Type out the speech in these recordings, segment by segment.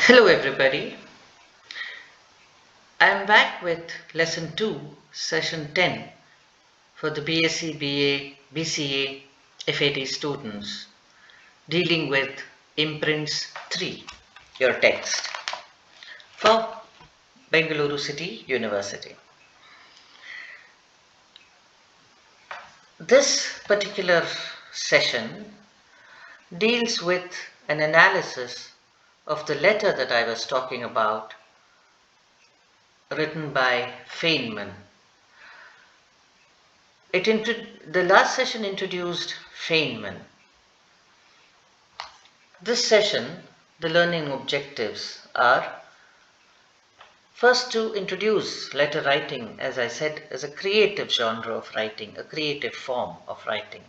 Hello, everybody. I'm back with lesson 2, session 10 for the BSc, BA, BCA, FAT students dealing with imprints 3, your text for Bengaluru City University. This particular session deals with an analysis of the letter that I was talking about written by Feynman. The last session introduced Feynman. This session, the learning objectives are first to introduce letter writing, as I said, as a creative genre of writing, a creative form of writing.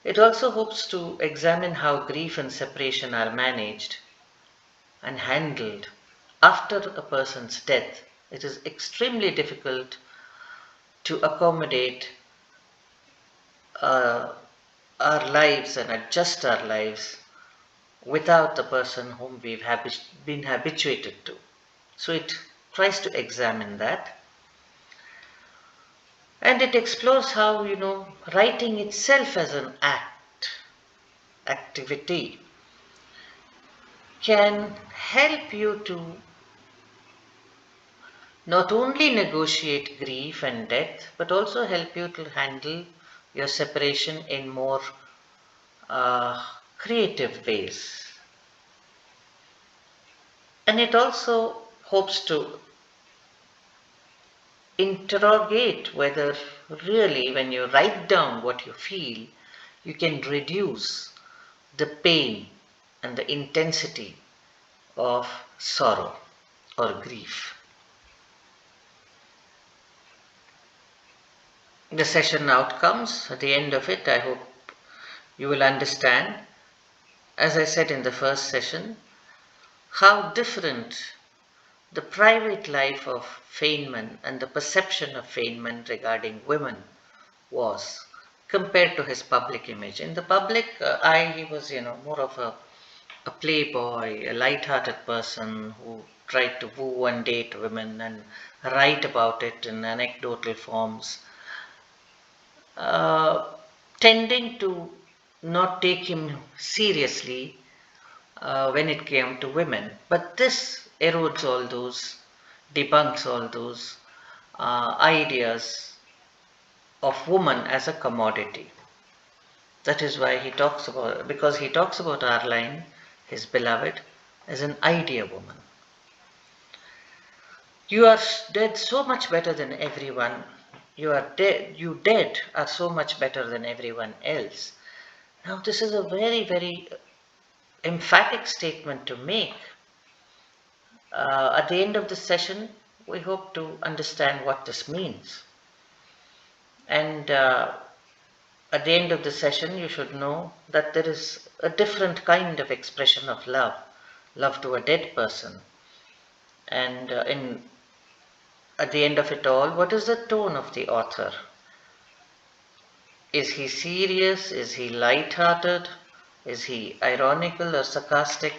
It also hopes to examine how grief and separation are managed and handled after a person's death. It is extremely difficult to accommodate uh, our lives and adjust our lives without the person whom we've been habituated to. So it tries to examine that. And it explores how, writing itself as an activity, can help you to not only negotiate grief and death, but also help you to handle your separation in more uh, creative ways. And it also hopes to interrogate whether really, when you write down what you feel, you can reduce the pain and the intensity of sorrow or grief. The session outcomes, at the end of it, I hope you will understand, as I said in the first session, how different the private life of Feynman and the perception of Feynman regarding women was compared to his public image. In the public eye, he was, more of a playboy, a light-hearted person who tried to woo and date women and write about it in anecdotal forms, uh, tending to not take him seriously when it came to women. But this erodes all those, debunks all those ideas of woman as a commodity. That is why because he talks about Arline, his beloved, as an idea woman. You are dead so much better than everyone. You dead are so much better than everyone else. Now, this is a very, very emphatic statement to make. At the end of the session, we hope to understand what this means. And at the end of the session, you should know that there is a different kind of expression of love to a dead person. And at the end of it all, what is the tone of the author? Is he serious? Is he light-hearted? Is he ironical or sarcastic?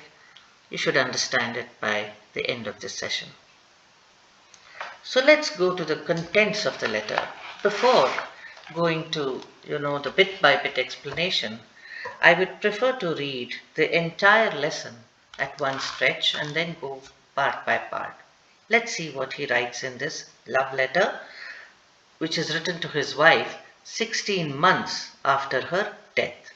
You should understand it by the end of this session. So let's go to the contents of the letter. Before going to, the bit-by-bit explanation, I would prefer to read the entire lesson at one stretch and then go part by part. Let's see what he writes in this love letter, which is written to his wife 16 months after her death.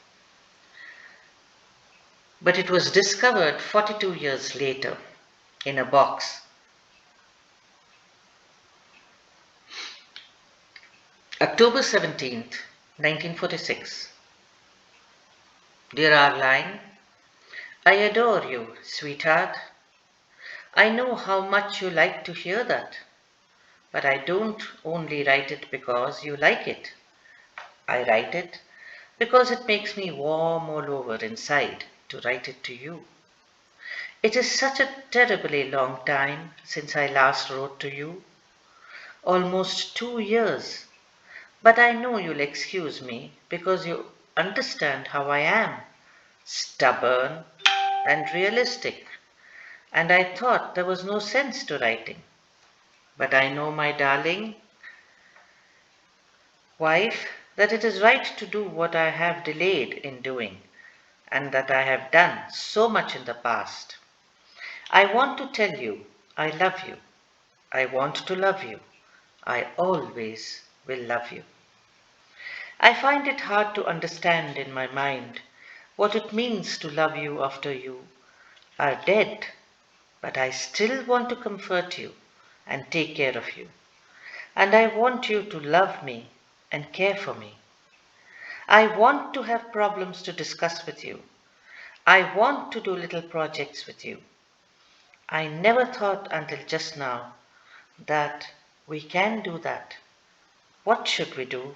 But it was discovered 42 years later in a box. October 17th, 1946. Dear Arline, I adore you, sweetheart. I know how much you like to hear that, but I don't only write it because you like it. I write it because it makes me warm all over inside to write it to you. It is such a terribly long time since I last wrote to you, almost 2 years, but I know you'll excuse me because you understand how I am, stubborn and realistic. and I thought there was no sense to writing. But I know, my darling wife, that it is right to do what I have delayed in doing, and that I have done so much in the past. I want to tell you I love you. I want to love you. I always will love you. I find it hard to understand in my mind what it means to love you after you are dead, but I still want to comfort you and take care of you. And I want you to love me and care for me. I want to have problems to discuss with you. I want to do little projects with you. I never thought until just now that we can do that. What should we do?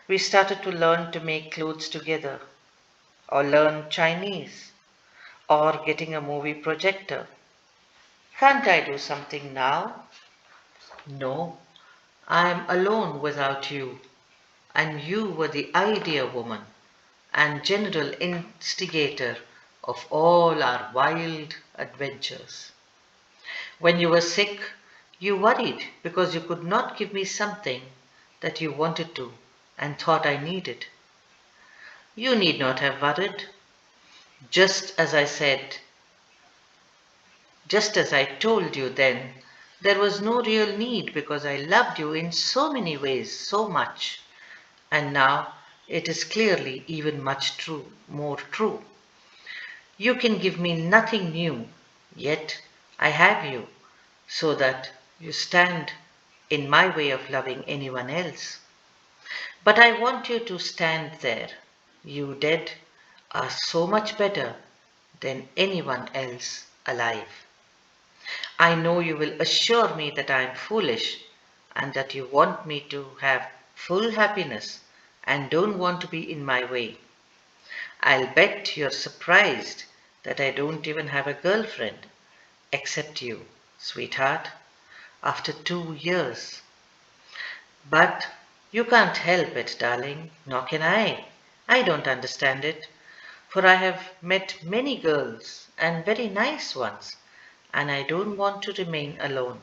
We started to learn to make clothes together, or learn Chinese, or getting a movie projector. Can't I do something now? No, I am alone without you, and you were the idea woman and general instigator of all our wild adventures. When you were sick, you worried because you could not give me something that you wanted to and thought I needed. You need not have worried. Just as I said, just as I told you then, there was no real need because I loved you in so many ways, so much. And now it is clearly even much more true. You can give me nothing new, yet I have you, so that you stand in my way of loving anyone else. But I want you to stand there. You dead are so much better than anyone else alive. I know you will assure me that I am foolish and that you want me to have full happiness and don't want to be in my way. I'll bet you're surprised that I don't even have a girlfriend except you, sweetheart, after 2 years. But you can't help it, darling, nor can I. I don't understand it, for I have met many girls and very nice ones, and I don't want to remain alone.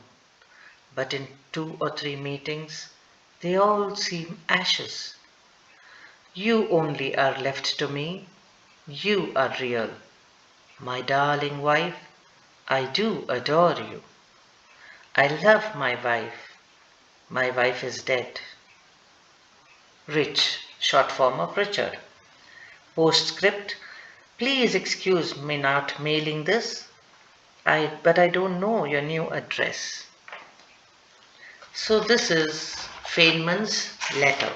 But in 2 or 3 meetings, they all seem ashes. You only are left to me. You are real. My darling wife, I do adore you. I love my wife. My wife is dead. Rich, short form of Richard. Postscript, please excuse me not mailing this, but I don't know your new address. So this is Feynman's letter.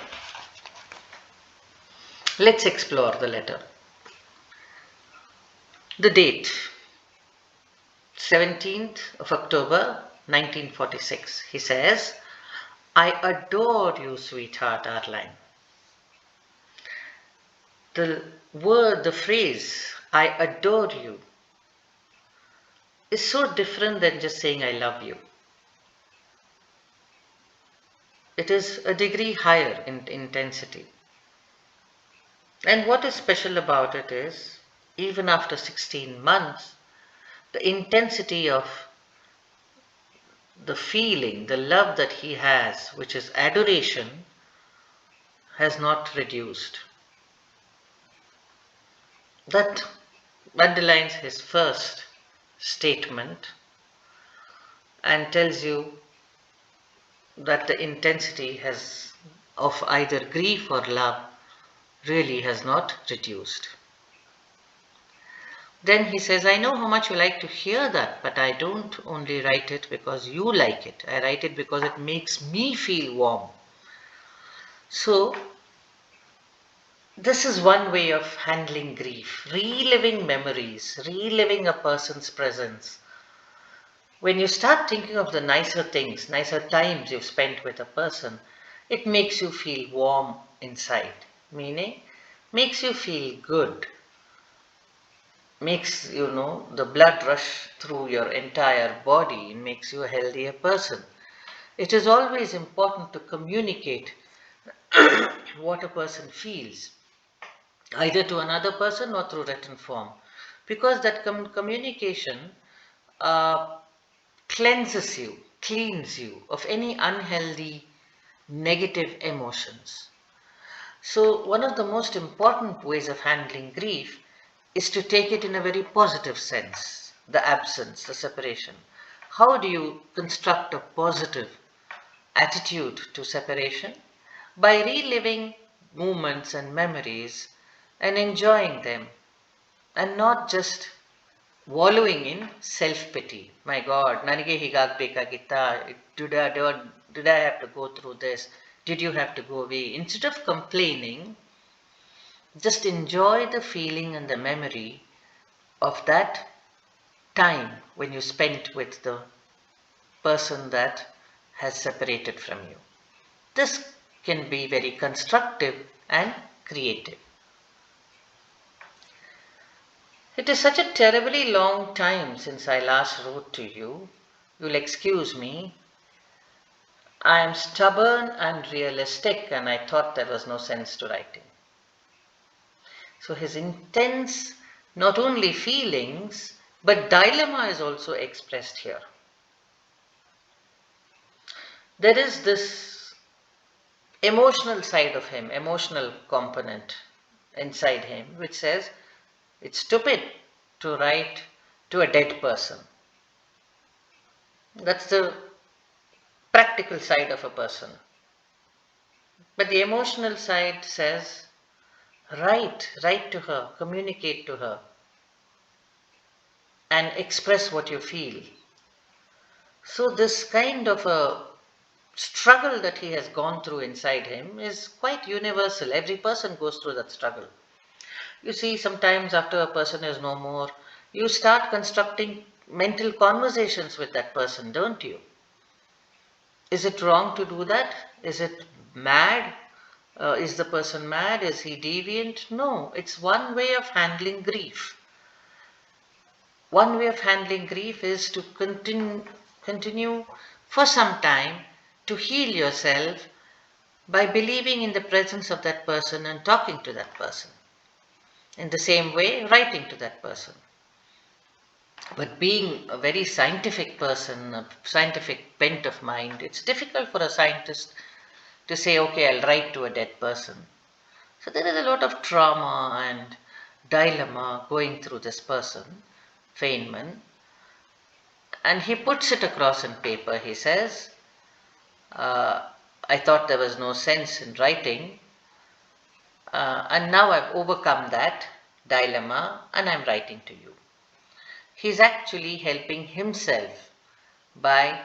Let's explore the letter. The date, 17th of October 1946. He says, I adore you, sweetheart Arline. The phrase, I adore you, is so different than just saying I love you. It is a degree higher in intensity. And what is special about it is, even after 16 months, the intensity of the feeling, the love that he has, which is adoration, has not reduced. That underlines his first statement and tells you that the intensity of either grief or love really has not reduced. Then he says, I know how much you like to hear that, but I don't only write it because you like it. I write it because it makes me feel warm. So, this is one way of handling grief, reliving memories, reliving a person's presence. When you start thinking of the nicer things, nicer times you've spent with a person, it makes you feel warm inside, meaning makes you feel good, makes the blood rush through your entire body, makes you a healthier person. It is always important to communicate what a person feels, either to another person or through written form, because that communication uh, cleanses you, cleans you of any unhealthy, negative emotions. So, one of the most important ways of handling grief is to take it in a very positive sense, the absence, the separation. How do you construct a positive attitude to separation? By reliving moments and memories and enjoying them, and not just wallowing in self-pity. My God, ನನಗೆ ಹೀಗಾಗಬೇಕಾಗಿತ್ತಾ? Did I have to go through this? Did you have to go away? Instead of complaining, just enjoy the feeling and the memory of that time when you spent with the person that has separated from you. This can be very constructive and creative. It is such a terribly long time since I last wrote to you. You'll excuse me. I am stubborn and realistic, and I thought there was no sense to writing. So his intense, not only feelings, but dilemma is also expressed here. There is this emotional side of him, emotional component inside him, which says it's stupid to write to a dead person. That's the practical side of a person. But the emotional side says, write to her, communicate to her, and express what you feel. So this kind of a struggle that he has gone through inside him is quite universal. Every person goes through that struggle. You see, sometimes after a person is no more, you start constructing mental conversations with that person, don't you? Is it wrong to do that? Is it mad? Is the person mad? Is he deviant? No, it's one way of handling grief. One way of handling grief is to continue for some time to heal yourself by believing in the presence of that person and talking to that person. In the same way, writing to that person. But being a very scientific person, a scientific bent of mind, it's difficult for a scientist to say, okay, I'll write to a dead person. So there is a lot of trauma and dilemma going through this person, Feynman, and he puts it across in paper. He says, I thought there was no sense in writing, and now I've overcome that dilemma and I'm writing to you. He's actually helping himself by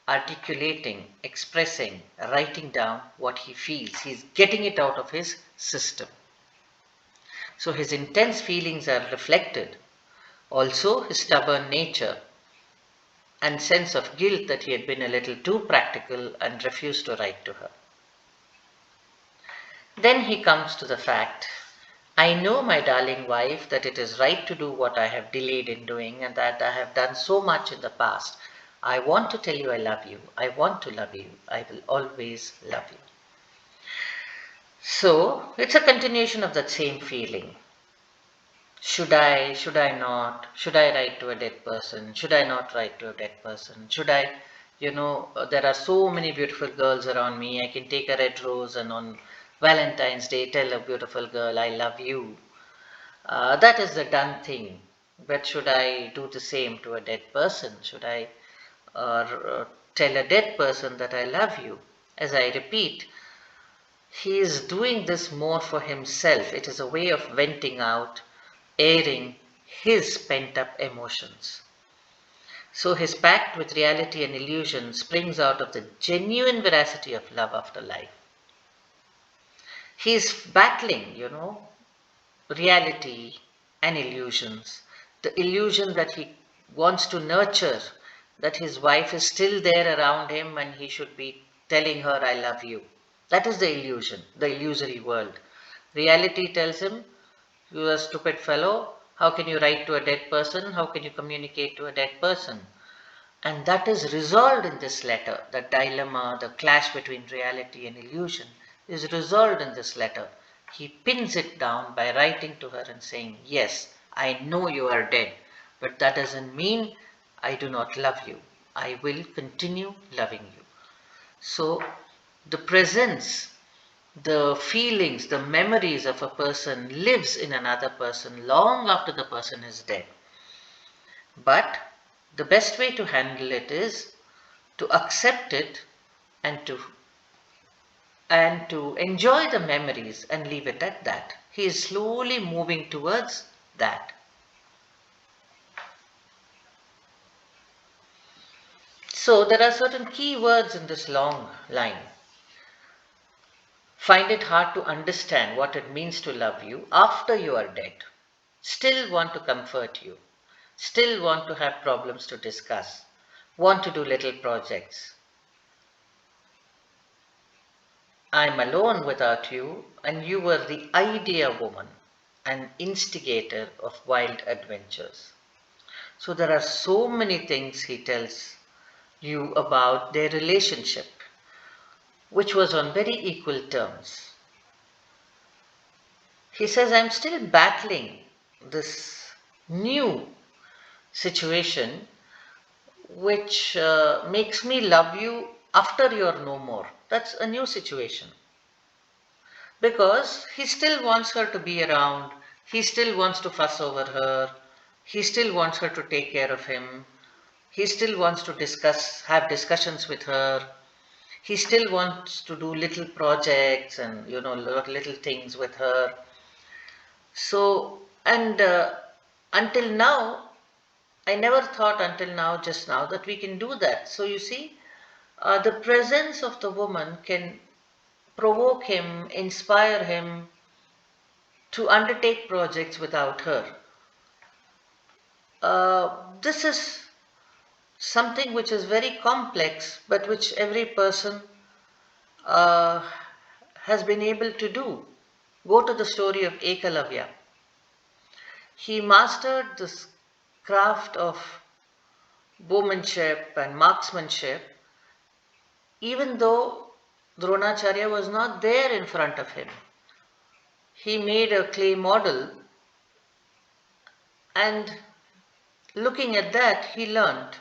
articulating, expressing, writing down what he feels. He's getting it out of his system. So his intense feelings are reflected. Also, his stubborn nature and sense of guilt that he had been a little too practical and refused to write to her. Then he comes to the fact, I know, my darling wife, that it is right to do what I have delayed in doing and that I have done so much in the past. I want to tell you I love you. I want to love you. I will always love you. So, it's a continuation of that same feeling. Should I not? Should I write to a dead person? Should I not write to a dead person? Should I, there are so many beautiful girls around me. I can take a red rose and on Valentine's Day tell a beautiful girl, I love you. That is the done thing. But should I do the same to a dead person? Should I tell a dead person that I love you? As I repeat, he is doing this more for himself. It is a way of venting out, airing his pent up emotions. So his pact with reality and illusion springs out of the genuine veracity of love after life. He is battling, reality and illusions. The illusion that he wants to nurture, that his wife is still there around him and he should be telling her, I love you. That is the illusion, the illusory world. Reality tells him, you are a stupid fellow. How can you write to a dead person? How can you communicate to a dead person? And that is resolved in this letter. The dilemma, the clash between reality and illusion is resolved in this letter. He pins it down by writing to her and saying, yes, I know you are dead, but that doesn't mean I do not love you. I will continue loving you. So the presence, the feelings, the memories of a person lives in another person long after the person is dead. But the best way to handle it is to accept it and to enjoy the memories and leave it at that. He is slowly moving towards that. So there are certain key words in this long line. Find it hard to understand what it means to love you after you are dead. Still want to comfort you. Still want to have problems to discuss. Want to do little projects. I'm alone without you, and you were the idea woman, an instigator of wild adventures. So there are so many things he tells you about their relationship, which was on very equal terms. He says, I'm still battling this new situation which makes me love you after you're no more. That's a new situation. Because he still wants her to be around, he still wants to fuss over her, he still wants her to take care of him, he still wants to have discussions with her, he still wants to do little projects and little things with her. So, and until now, I never thought until now, just now, that we can do that. So you see, the presence of the woman can provoke him, inspire him to undertake projects without her. This is something which is very complex, but which every person uh, has been able to do. Go to the story of Ekalavya. He mastered this craft of bowmanship and marksmanship, even though Dronacharya was not there in front of him. He made a clay model, and looking at that, he learned.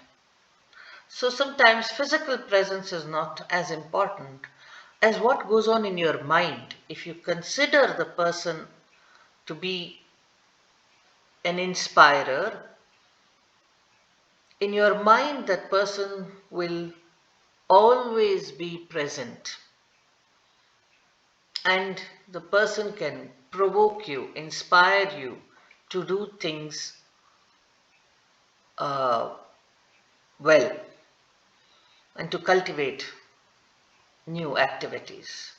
So sometimes physical presence is not as important as what goes on in your mind. If you consider the person to be an inspirer, in your mind that person will always be present, and the person can provoke you, inspire you to do things uh, well and to cultivate new activities.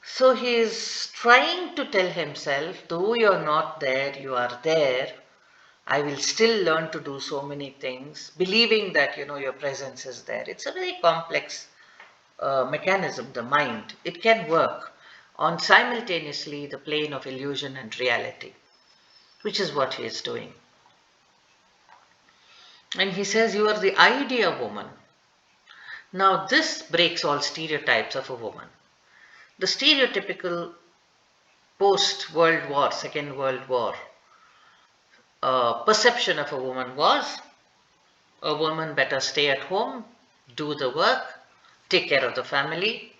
So he is trying to tell himself, though you're not there, you are there. I will still learn to do so many things, believing that your presence is there. It's a very complex mechanism, the mind. It can work on simultaneously the plane of illusion and reality, which is what he is doing. And he says, you are the idea woman. Now this breaks all stereotypes of a woman. The stereotypical post-World War, Second World War, perception of a woman was a woman better stay at home, do the work, take care of the family.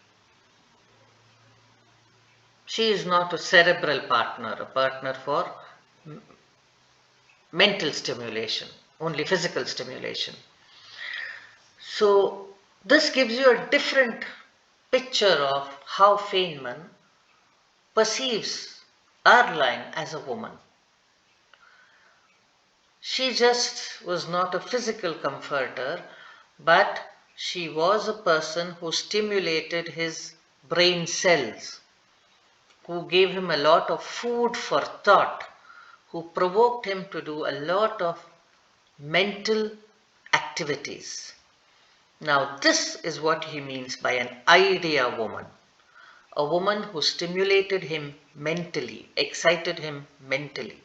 She is not a cerebral partner, a partner for mental stimulation, only physical stimulation. So this gives you a different picture of how Feynman perceives Arline as a woman. She just was not a physical comforter, but she was a person who stimulated his brain cells, who gave him a lot of food for thought, who provoked him to do a lot of mental activities. Now, this is what he means by an idea woman. A woman who stimulated him mentally, excited him mentally.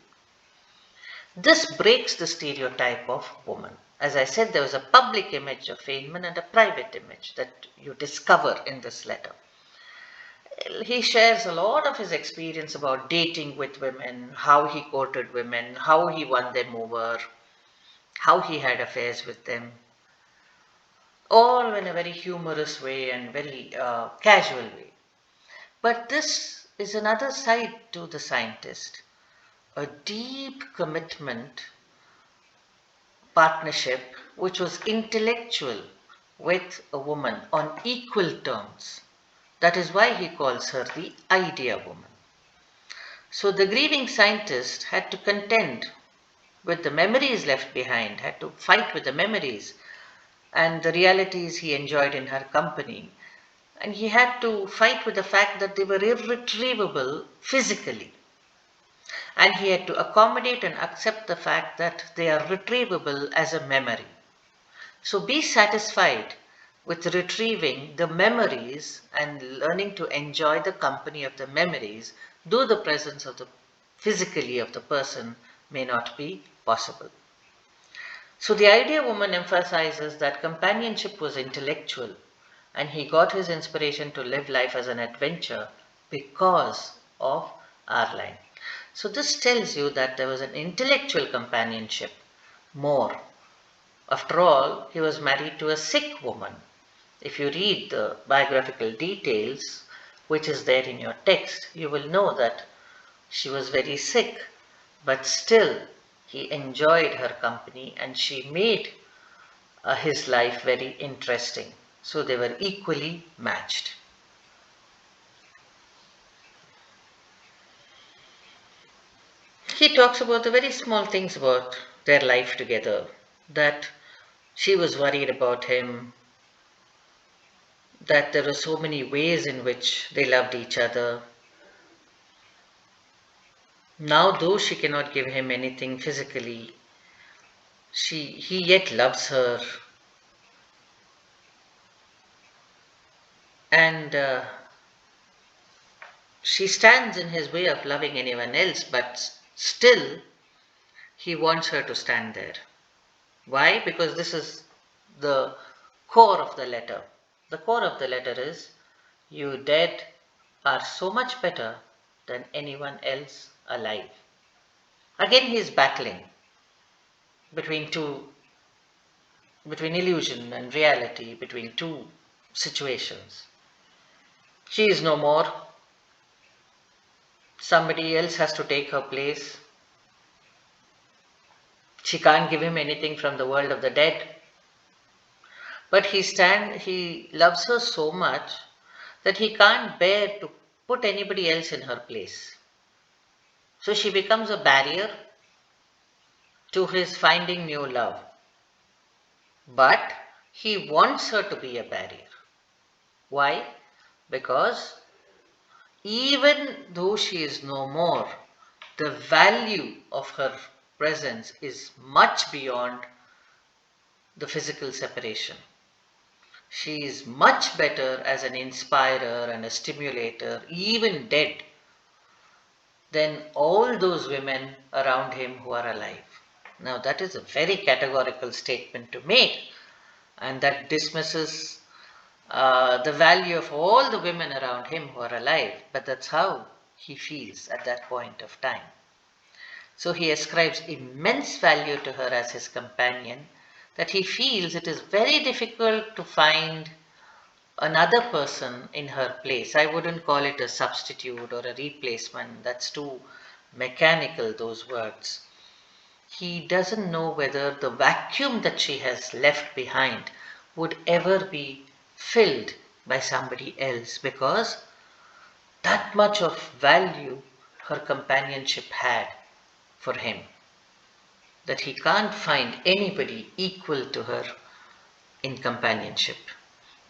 This breaks the stereotype of woman. As I said, there was a public image of Feynman and a private image that you discover in this letter. He shares a lot of his experience about dating with women, how he courted women, how he won them over, how he had affairs with them, all in a very humorous way and very casual way. But this is another side to the scientist, a deep commitment, partnership, which was intellectual with a woman on equal terms. That is why he calls her the idea woman. So the grieving scientist had to contend with the memories left behind, had to fight with the memories and the realities he enjoyed in her company. And he had to fight with the fact that they were irretrievable physically. And he had to accommodate and accept the fact that they are retrievable as a memory. So be satisfied with retrieving the memories and learning to enjoy the company of the memories, though the presence of the physically of the person may not be possible. So the idea woman emphasizes that companionship was intellectual and he got his inspiration to live life as an adventure because of our line. So this tells you that there was an intellectual companionship more. After all, he was married to a sick woman. If you read the biographical details, which is there in your text, you will know that she was very sick, but still he enjoyed her company and she made his life very interesting. So they were equally matched. He talks about the very small things about their life together, that she was worried about him, that there were so many ways in which they loved each other. Now, though she cannot give him anything physically, he yet loves her, and she stands in his way of loving anyone else, but still he wants her to stand there. Why? Because this is the core of the letter. The core of the letter is, you dead are so much better than anyone else alive. Again, he is battling between between illusion and reality, between two situations. She is no more. Somebody else has to take her place. She can't give him anything from the world of the dead. But he loves her so much that he can't bear to put anybody else in her place. So she becomes a barrier to his finding new love. But he wants her to be a barrier. Why? Because even though she is no more, the value of her presence is much beyond the physical separation. She is much better as an inspirer and a stimulator, even dead, than all those women around him who are alive. Now, that is a very categorical statement to make, and that dismisses the value of all the women around him who are alive, but that's how he feels at that point of time. So he ascribes immense value to her as his companion, that he feels it is very difficult to find another person in her place. I wouldn't call it a substitute or a replacement, that's too mechanical, those words. He doesn't know whether the vacuum that she has left behind would ever be filled by somebody else, because that much of value her companionship had for him, that he can't find anybody equal to her in companionship.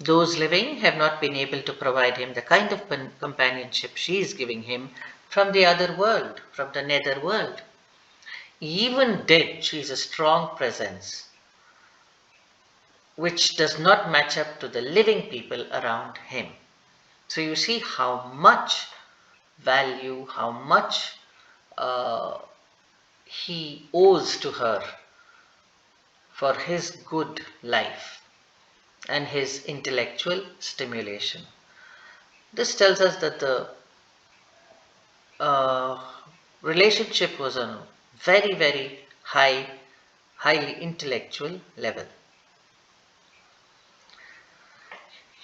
Those living have not been able to provide him the kind of companionship she is giving him from the other world, from the nether world. Even dead, she is a strong presence which does not match up to the living people around him. So you see how much value, how much uh, he owes to her for his good life and his intellectual stimulation. This tells us that the uh, relationship was on a very, very highly intellectual level.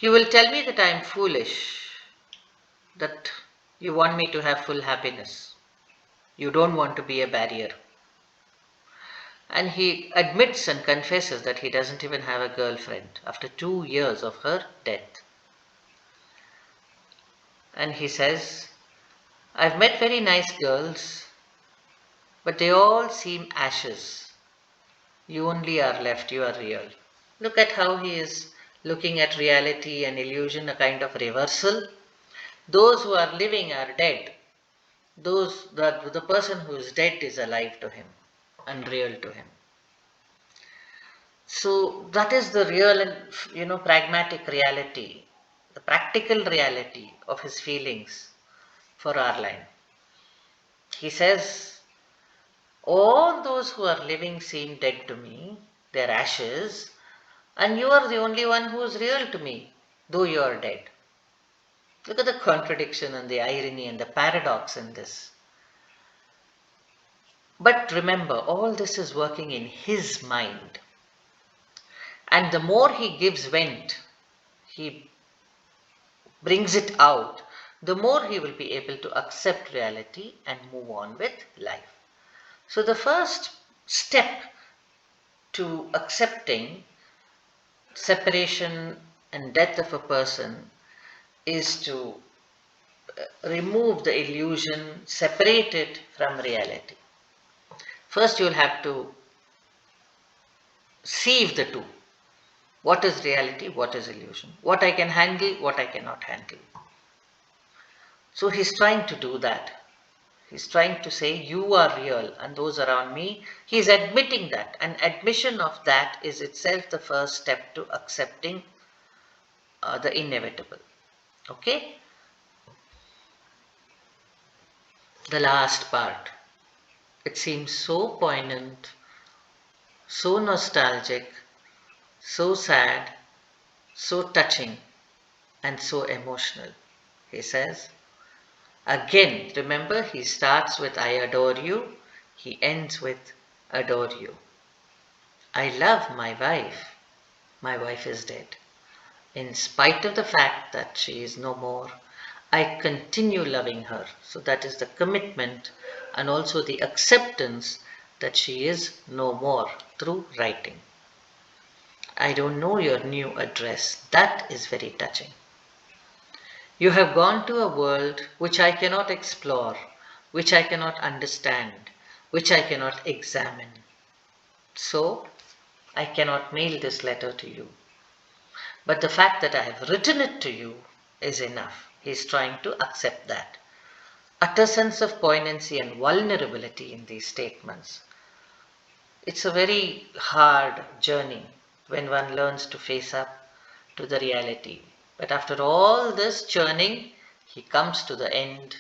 You will tell me that I am foolish, that you want me to have full happiness. You don't want to be a barrier. And he admits and confesses that he doesn't even have a girlfriend after 2 years of her death. And he says, I've met very nice girls, but they all seem ashes. You only are left, you are real. Look at how he is looking at reality and illusion, a kind of reversal. Those who are living are dead. The person who is dead is alive to him and real to him. So that is the real and pragmatic reality, the practical reality of his feelings for our line. He says, all those who are living seem dead to me, they're ashes, and you are the only one who is real to me, though you are dead. Look at the contradiction and the irony and the paradox in this. But remember, all this is working in his mind. And the more he gives vent, he brings it out, the more he will be able to accept reality and move on with life. So, the first step to accepting separation and death of a person is to remove the illusion, separate it from reality. First, you will have to sieve the two. What is reality? What is illusion? What I can handle, what I cannot handle. So, he's trying to do that. He's trying to say, you are real and those around me. He's admitting that. And admission of that is itself the first step to accepting the inevitable. Okay? The last part. It seems so poignant, so nostalgic, so sad, so touching, and so emotional. He says, again, remember, he starts with I adore you, he ends with adore you. I love my wife. My wife is dead. In spite of the fact that she is no more, I continue loving her. So that is the commitment and also the acceptance that she is no more through writing. I don't know your new address. That is very touching. You have gone to a world which I cannot explore, which I cannot understand, which I cannot examine. So, I cannot mail this letter to you. But the fact that I have written it to you is enough. He is trying to accept that. Utter sense of poignancy and vulnerability in these statements. It's a very hard journey when one learns to face up to the reality. But after all this churning, he comes to the end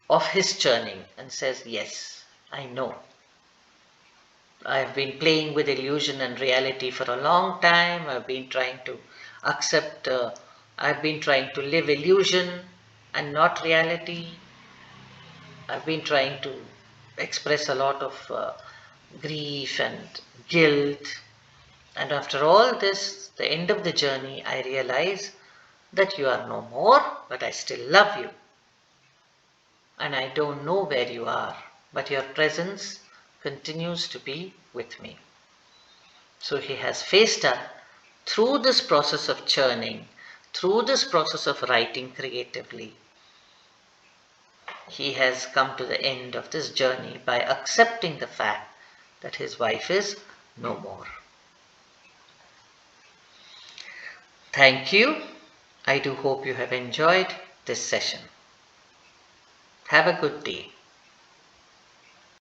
of his churning and says, yes, I know. I have been playing with illusion and reality for a long time. I've been trying to accept, I've been trying to live illusion and not reality. I've been trying to express a lot of grief and guilt. And after all this, the end of the journey, I realize that you are no more, but I still love you. And I don't know where you are, but your presence continues to be with me. So he has faced up through this process of churning, through this process of writing creatively. He has come to the end of this journey by accepting the fact that his wife is no more. Thank you. I do hope you have enjoyed this session. Have a good day.